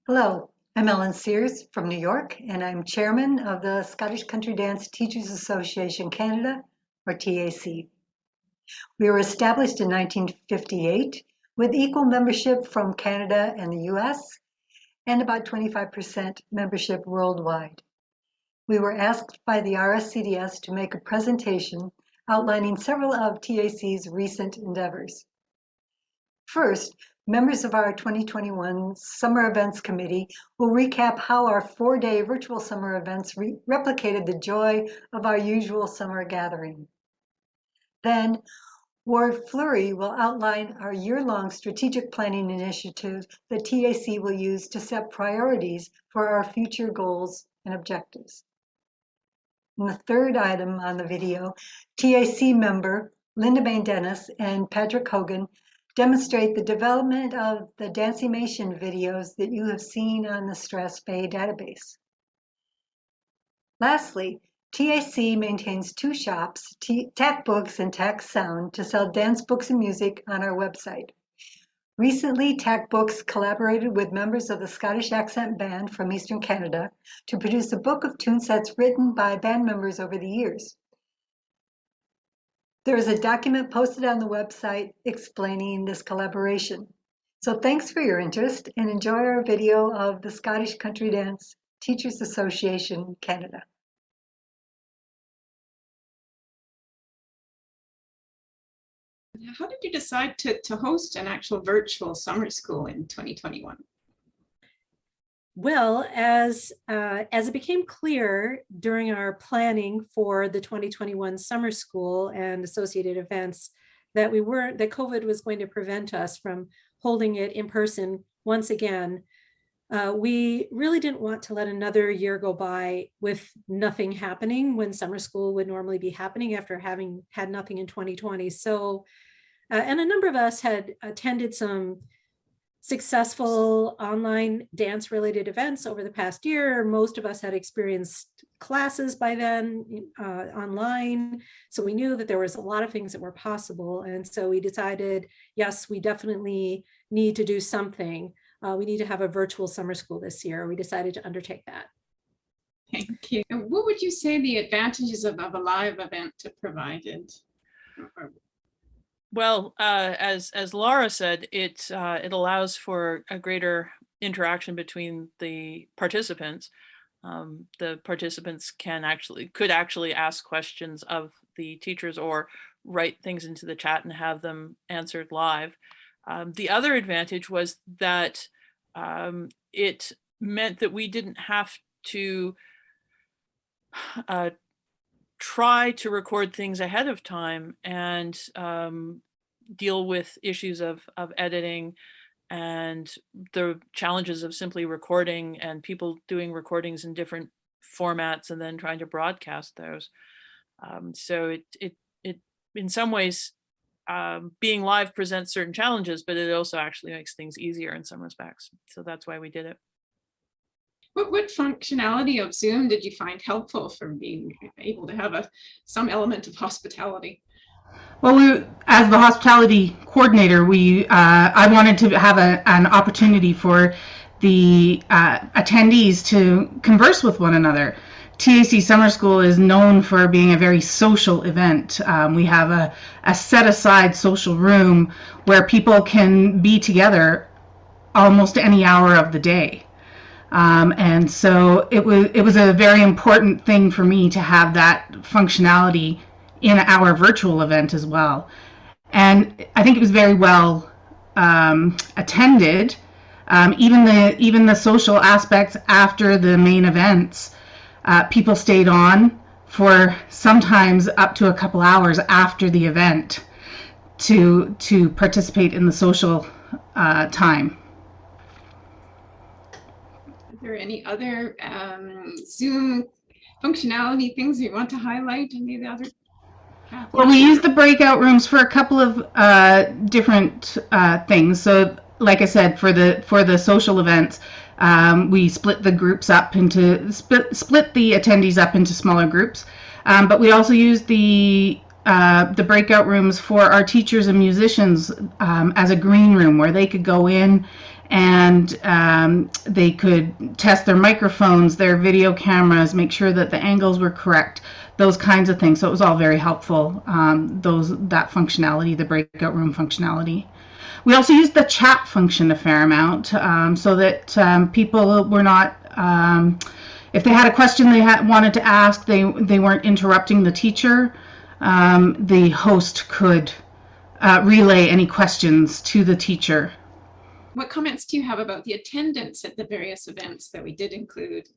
Hello, I'm Ellen Sears from New York, and I'm chairman of the Scottish Country Dance Teachers Association Canada, or TAC. We were established in 1958 with equal membership from Canada and the US, and about 25% membership worldwide. We were asked by the RSCDS to make a presentation outlining several of TAC's recent endeavors. First, members of our 2021 Summer Events Committee will recap how our 4-day virtual summer events replicated the joy of our usual summer gathering. Then, Ward Fleury will outline our year-long strategic planning initiative that TAC will use to set priorities for our future goals and objectives. In the third item on the video, TAC member Linda Bain Dennis and Patrick Hogan demonstrate the development of the DancieMaetion videos that you have seen on the Strathspey Bay database. Lastly, TAC maintains two shops, TAC Books and TAC Sound, to sell dance books and music on our website. Recently, TAC Books collaborated with members of the Scottish Accent Band from Eastern Canada to produce a book of tune sets written by band members over the years. There is a document posted on the website explaining this collaboration. So thanks for your interest and enjoy our video of the Scottish Country Dance Teachers Association Canada. How did you decide to host an actual virtual summer school in 2021? Well, as it became clear during our planning for the 2021 summer school and associated events that COVID was going to prevent us from holding it in person once again, we really didn't want to let another year go by with nothing happening when summer school would normally be happening after having had nothing in 2020. So, and a number of us had attended some successful online dance related events over the past year. Most of us had experienced classes by then online. So we knew that there was a lot of things that were possible. And so we decided, yes, we definitely need to do something. We need to have a virtual summer school this year. We decided to undertake that. Thank you. And what would you say the advantages of a live event provided? Well, as Laura said, it allows for a greater interaction between the participants. The participants could actually ask questions of the teachers or write things into the chat and have them answered live. The other advantage was that it meant that we didn't have to try to record things ahead of time and deal with issues of editing and the challenges of simply recording and people doing recordings in different formats and then trying to broadcast those. So it in some ways, being live presents certain challenges, but it also actually makes things easier in some respects. So that's why we did it. What functionality of Zoom did you find helpful for being able to have some element of hospitality? Well, as the hospitality coordinator, I wanted to have an opportunity for the attendees to converse with one another. TAC Summer School is known for being a very social event. We have a set-aside social room where people can be together almost any hour of the day. And so it was a very important thing for me to have that functionality in our virtual event as well. And I think it was very well attended. Even the social aspects after the main events, people stayed on for sometimes up to a couple hours after the event to participate in the social time. Are there any other Zoom functionality things you want to highlight? Any of the other? Well, we use the breakout rooms for a couple of different things. So, like I said, for the social events, we split the groups up into split the attendees up into smaller groups. But we also use the breakout rooms for our teachers and musicians as a green room where they could go in and they could test their microphones, their video cameras, make sure that the angles were correct, those kinds of things. So it was all very helpful, that functionality, the breakout room functionality. We also used the chat function a fair amount, so that people were not, if they had a question they wanted to ask, they weren't interrupting the teacher. The host could relay any questions to the teacher. What comments do you have about the attendance at the various events that we did include?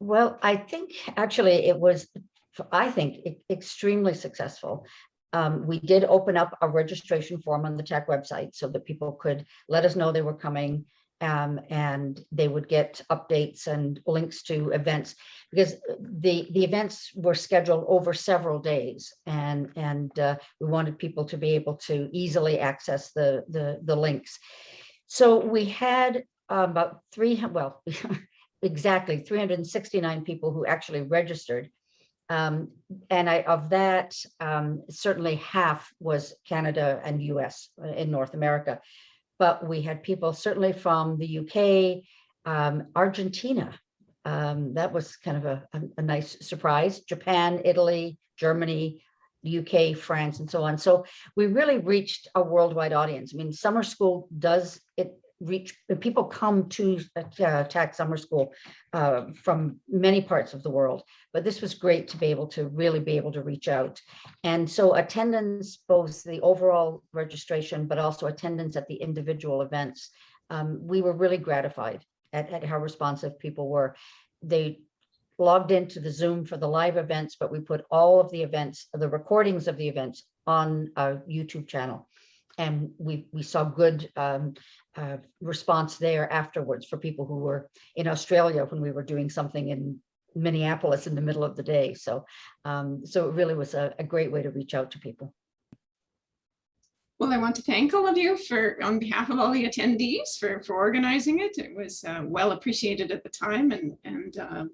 Well, I think actually it was, I think, extremely successful. We did open up a registration form on the TAC website so that people could let us know they were coming, and they would get updates and links to events, because the events were scheduled over several days, and we wanted people to be able to easily access the links. So we had about exactly 369 people who actually registered. And of that, certainly half was Canada and US in North America. But we had people certainly from the UK, Argentina. That was kind of a nice surprise. Japan, Italy, Germany, UK, France, and so on. So we really reached a worldwide audience. I mean, summer school does it reach, people come to TAC summer school from many parts of the world, but this was great to be able to really be able to reach out. And so attendance, both the overall registration, but also attendance at the individual events, we were really gratified at how responsive people were. They logged into the Zoom for the live events, but we put all of the events, the recordings of the events, on our YouTube channel. And we saw good response there afterwards for people who were in Australia when we were doing something in Minneapolis in the middle of the day. So, so it really was a great way to reach out to people. Well, I want to thank all of you on behalf of all the attendees for organizing it. It was well appreciated at the time, and I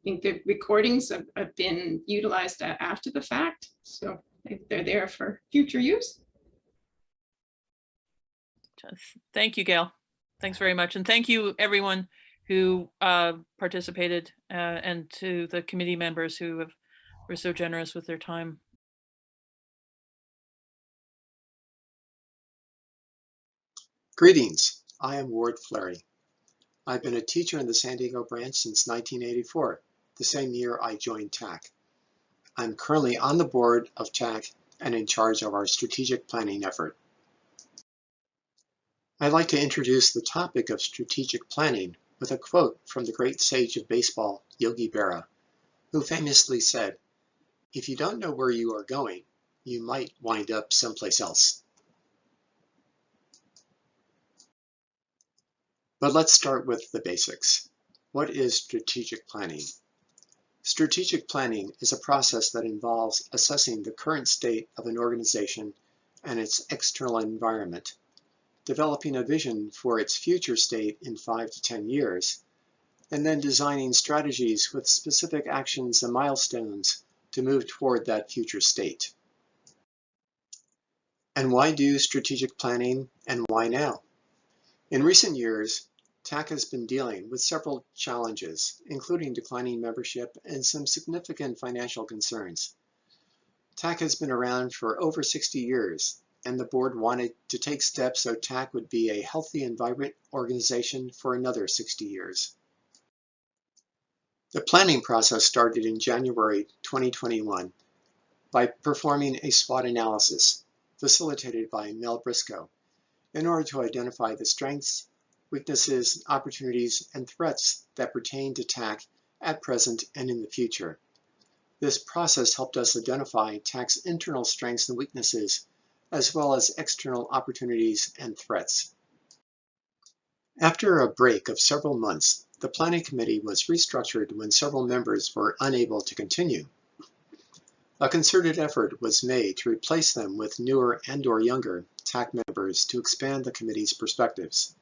think the recordings have been utilized after the fact, so they're there for future use. Thank you, Gail. Thanks very much. And thank you, everyone who participated, and to the committee members who were so generous with their time. Greetings, I am Ward Flaherty. I've been a teacher in the San Diego branch since 1984, the same year I joined TAC. I'm currently on the board of TAC and in charge of our strategic planning effort. I'd like to introduce the topic of strategic planning with a quote from the great sage of baseball, Yogi Berra, who famously said, "If you don't know where you are going, you might wind up someplace else." But let's start with the basics. What is strategic planning? Strategic planning is a process that involves assessing the current state of an organization and its external environment, developing a vision for its future state in 5 to 10 years, and then designing strategies with specific actions and milestones to move toward that future state. And why do strategic planning, and why now? In recent years, TAC has been dealing with several challenges, including declining membership and some significant financial concerns. TAC has been around for over 60 years, and the board wanted to take steps so TAC would be a healthy and vibrant organization for another 60 years. The planning process started in January 2021 by performing a SWOT analysis facilitated by Mel Briscoe in order to identify the strengths, weaknesses, opportunities, and threats that pertain to TAC at present and in the future. This process helped us identify TAC's internal strengths and weaknesses, as well as external opportunities and threats. After a break of several months, the planning committee was restructured when several members were unable to continue. A concerted effort was made to replace them with newer and/or younger TAC members to expand the committee's perspectives.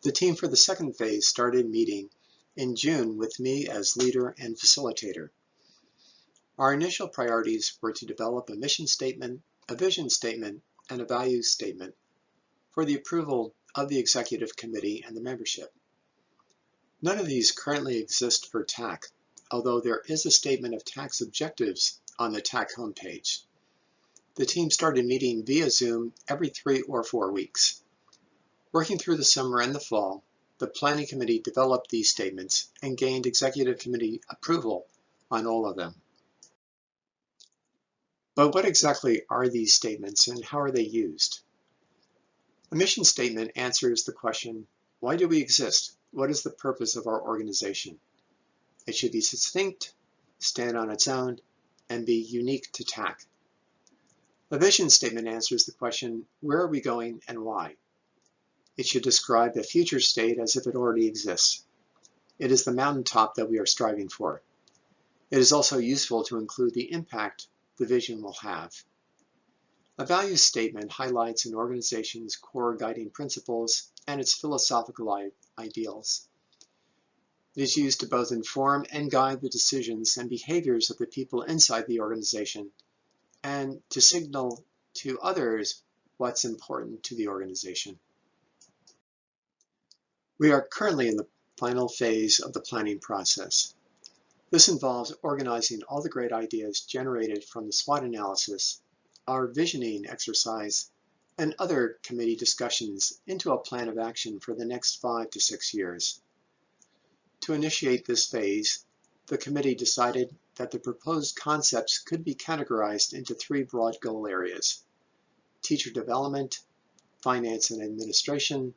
The team for the second phase started meeting in June with me as leader and facilitator. Our initial priorities were to develop a mission statement, a vision statement, and a values statement for the approval of the executive committee and the membership. None of these currently exist for TAC, although there is a statement of TAC's objectives on the TAC homepage. The team started meeting via Zoom every 3 or 4 weeks. Working through the summer and the fall, the planning committee developed these statements and gained executive committee approval on all of them. But what exactly are these statements and how are they used? A mission statement answers the question, why do we exist? What is the purpose of our organization? It should be succinct, stand on its own, and be unique to TAC. A vision statement answers the question, where are we going and why? It should describe the future state as if it already exists. It is the mountaintop that we are striving for. It is also useful to include the impact the vision will have. A values statement highlights an organization's core guiding principles and its philosophical ideals. It is used to both inform and guide the decisions and behaviors of the people inside the organization and to signal to others what's important to the organization. We are currently in the final phase of the planning process. This involves organizing all the great ideas generated from the SWOT analysis, our visioning exercise, and other committee discussions into a plan of action for the next 5 to 6 years. To initiate this phase, the committee decided that the proposed concepts could be categorized into 3 broad goal areas: teacher development, finance and administration,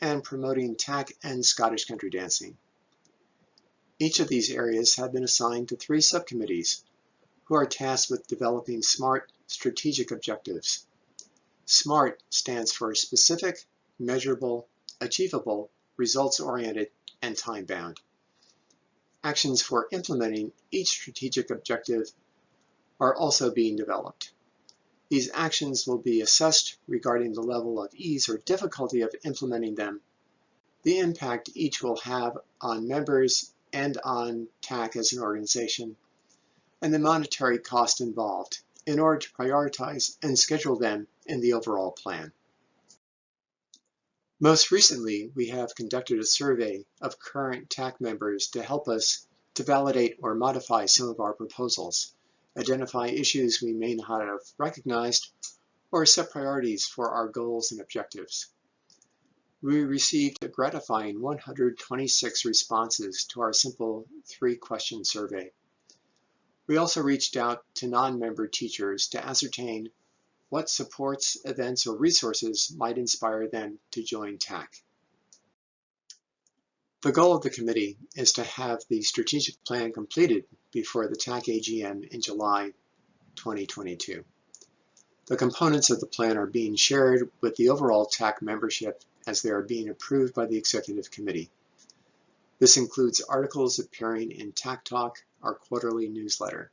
and promoting TAC and Scottish country dancing. Each of these areas have been assigned to 3 subcommittees who are tasked with developing SMART strategic objectives. SMART stands for specific, measurable, achievable, results-oriented, and time-bound. Actions for implementing each strategic objective are also being developed. These actions will be assessed regarding the level of ease or difficulty of implementing them, the impact each will have on members and on TAC as an organization, and the monetary cost involved in order to prioritize and schedule them in the overall plan. Most recently, we have conducted a survey of current TAC members to help us to validate or modify some of our proposals, identify issues we may not have recognized, or set priorities for our goals and objectives. We received a gratifying 126 responses to our simple 3-question survey. We also reached out to non-member teachers to ascertain what supports, events, or resources might inspire them to join TAC. The goal of the committee is to have the strategic plan completed before the TAC AGM in July 2022. The components of the plan are being shared with the overall TAC membership as they are being approved by the executive committee. This includes articles appearing in TAC Talk, our quarterly newsletter.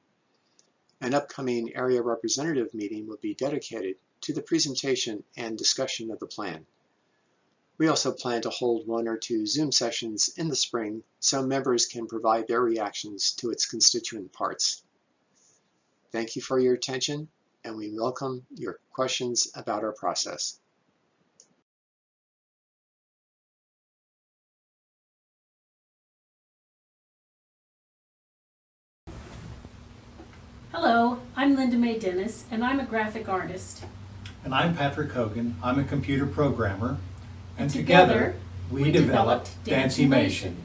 An upcoming area representative meeting will be dedicated to the presentation and discussion of the plan. We also plan to hold 1 or 2 Zoom sessions in the spring so members can provide their reactions to its constituent parts. Thank you for your attention, and we welcome your questions about our process. Hello, I'm Linda Mae Dennis, and I'm a graphic artist. And I'm Patrick Hogan. I'm a computer programmer. And together, we developed DancieMaetion.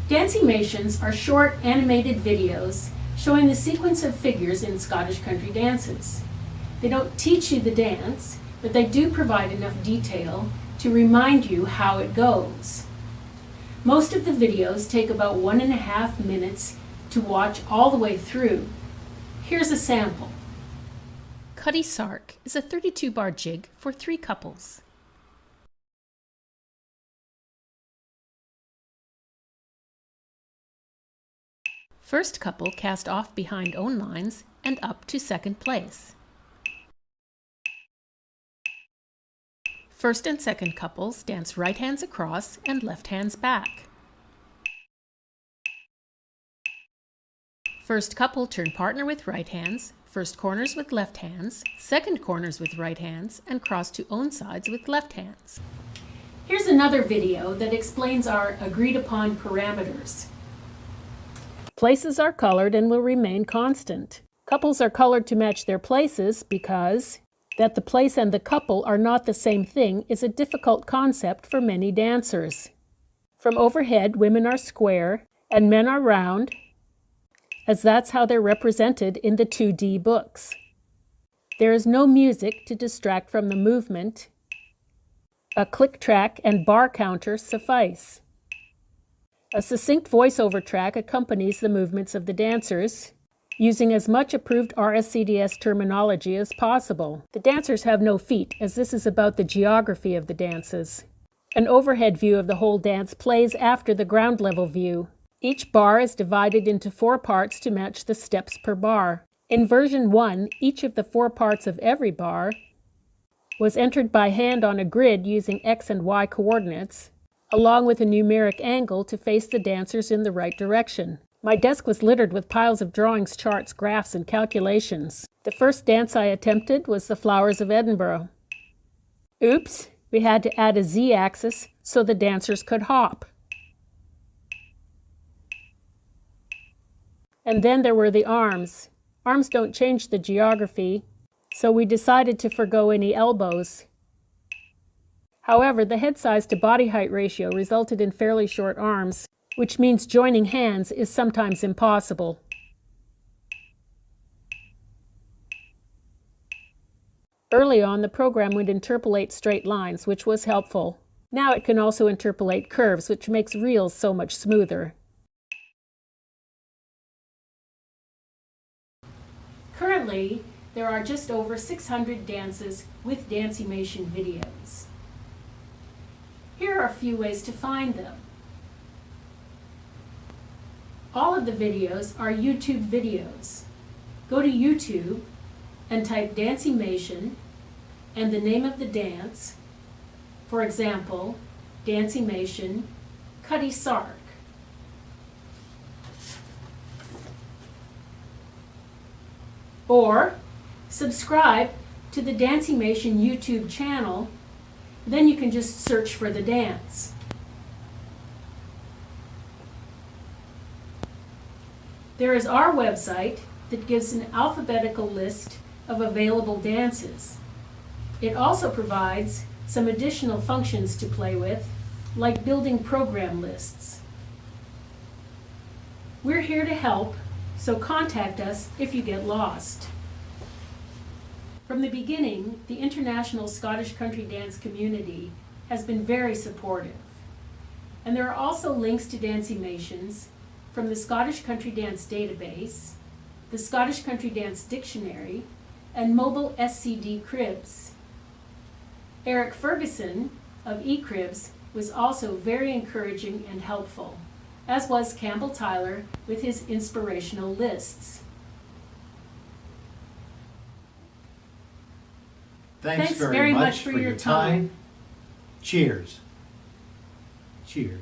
DancieMations are short animated videos showing the sequence of figures in Scottish country dances. They don't teach you the dance, but they do provide enough detail to remind you how it goes. Most of the videos take about 1.5 minutes to watch all the way through. Here's a sample. Cutty Sark is a 32-bar jig for 3 couples. First couple cast off behind own lines and up to second place. First and second couples dance right hands across and left hands back. First couple turn partner with right hands, first corners with left hands, second corners with right hands, and cross to own sides with left hands. Here's another video that explains our agreed upon parameters. Places are colored and will remain constant. Couples are colored to match their places because that the place and the couple are not the same thing is a difficult concept for many dancers. From overhead, women are square and men are round, as that's how they're represented in the 2D books. There is no music to distract from the movement. A click track and bar counter suffice. A succinct voiceover track accompanies the movements of the dancers, using as much approved RSCDS terminology as possible. The dancers have no feet, as this is about the geography of the dances. An overhead view of the whole dance plays after the ground level view. Each bar is divided into 4 parts to match the steps per bar. In version 1, each of the 4 parts of every bar was entered by hand on a grid using X and Y coordinates, along with a numeric angle to face the dancers in the right direction. My desk was littered with piles of drawings, charts, graphs, and calculations. The first dance I attempted was the Flowers of Edinburgh. Oops, we had to add a Z-axis so the dancers could hop. And then there were the arms. Arms don't change the geography, so we decided to forgo any elbows. However, the head size to body height ratio resulted in fairly short arms, which means joining hands is sometimes impossible. Early on, the program would interpolate straight lines, which was helpful. Now it can also interpolate curves, which makes reels so much smoother. Currently, there are just over 600 dances with DancieMaetion videos. Here are a few ways to find them. All of the videos are YouTube videos. Go to YouTube and type DancieMaetion and the name of the dance, for example, DancieMaetion Cutty Sark. Or subscribe to the DancieMaetion YouTube channel, then you can just search for the dance. There is our website that gives an alphabetical list of available dances. It also provides some additional functions to play with, like building program lists. We're here to help, so contact us if you get lost. From the beginning, the international Scottish country dance community has been very supportive. And there are also links to DancieMations from the Scottish Country Dance Database, the Scottish Country Dance Dictionary, and mobile SCD cribs. Eric Ferguson of eCribs was also very encouraging and helpful, as was Campbell Tyler with his inspirational lists. Thanks very much for your time. Cheers. Cheers.